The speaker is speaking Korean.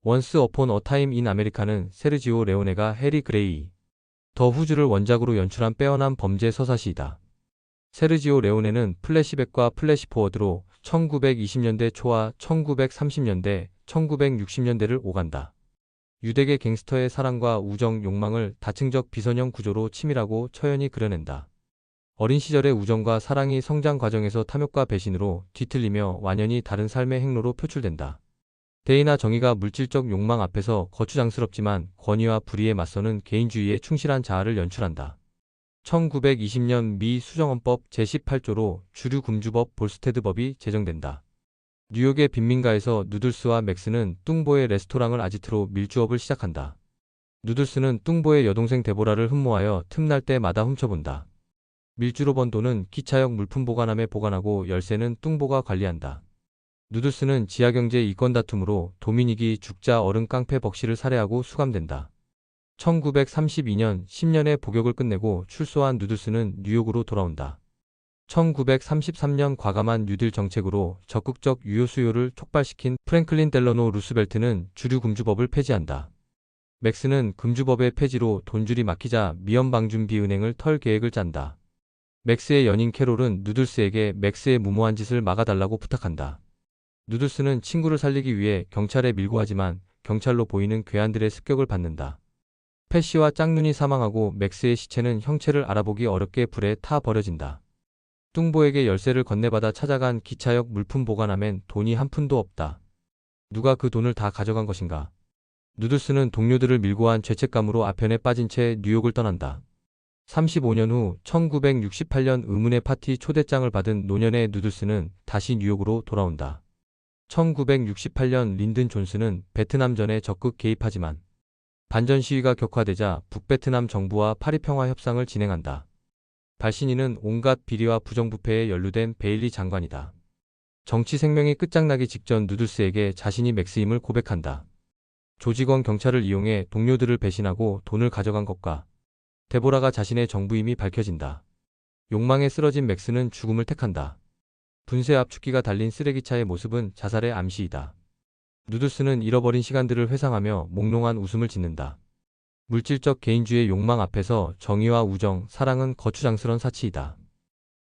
원스 어폰 어 타임 인 아메리카는 세르지오 레오네가 해리 그레이, 더 후즈를 원작으로 연출한 빼어난 범죄 서사시이다. 세르지오 레오네는 플래시백과 플래시포워드로 1920년대 초와 1930년대, 1960년대를 오간다. 유대계 갱스터의 사랑과 우정, 욕망을 다층적 비선형 구조로 치밀하고 처연히 그려낸다. 어린 시절의 우정과 사랑이 성장 과정에서 탐욕과 배신으로 뒤틀리며 완연히 다른 삶의 행로로 표출된다. 대의나 정의가 물질적 욕망 앞에서 거추장스럽지만 권위와 불의에 맞서는 개인주의에 충실한 자아를 연출한다. 1920년 미 수정헌법 제18조로 주류금주법 볼스테드법이 제정된다. 뉴욕의 빈민가에서 누들스와 맥스는 뚱보의 레스토랑을 아지트로 밀주업을 시작한다. 누들스는 뚱보의 여동생 데보라를 흠모하여 틈날 때마다 훔쳐본다. 밀주로 번 돈은 기차역 물품 보관함에 보관하고 열쇠는 뚱보가 관리한다. 누들스는 지하경제 이권 다툼으로 도미닉이 죽자 어른 깡패 벅시를 살해하고 수감된다. 1932년 10년의 복역을 끝내고 출소한 누들스는 뉴욕으로 돌아온다. 1933년 과감한 뉴딜 정책으로 적극적 유효 수요를 촉발시킨 프랭클린 델러노 루스벨트는 주류 금주법을 폐지한다. 맥스는 금주법의 폐지로 돈줄이 막히자 미연방준비은행을 털 계획을 짠다. 맥스의 연인 캐롤은 누들스에게 맥스의 무모한 짓을 막아달라고 부탁한다. 누들스는 친구를 살리기 위해 경찰에 밀고 하지만 경찰로 보이는 괴한들의 습격을 받는다. 패시와 짝눈이 사망하고 맥스의 시체는 형체를 알아보기 어렵게 불에 타 버려진다. 뚱보에게 열쇠를 건네받아 찾아간 기차역 물품 보관함엔 돈이 한 푼도 없다. 누가 그 돈을 다 가져간 것인가? 누들스는 동료들을 밀고 한 죄책감으로 아편에 빠진 채 뉴욕을 떠난다. 35년 후 1968년 의문의 파티 초대장을 받은 노년의 누들스는 다시 뉴욕으로 돌아온다. 1968년 린든 존슨은 베트남전에 적극 개입하지만 반전 시위가 격화되자 북베트남 정부와 파리 평화 협상을 진행한다. 발신인은 온갖 비리와 부정부패에 연루된 베일리 장관이다. 정치 생명이 끝장나기 직전 누들스에게 자신이 맥스임을 고백한다. 조직원 경찰을 이용해 동료들을 배신하고 돈을 가져간 것과 데보라가 자신의 정부임이 밝혀진다. 욕망에 쓰러진 맥스는 죽음을 택한다. 분쇄 압축기가 달린 쓰레기차의 모습은 자살의 암시이다. 누들스는 잃어버린 시간들을 회상하며 몽롱한 웃음을 짓는다. 물질적 개인주의 욕망 앞에서 정의와 우정, 사랑은 거추장스런 사치이다.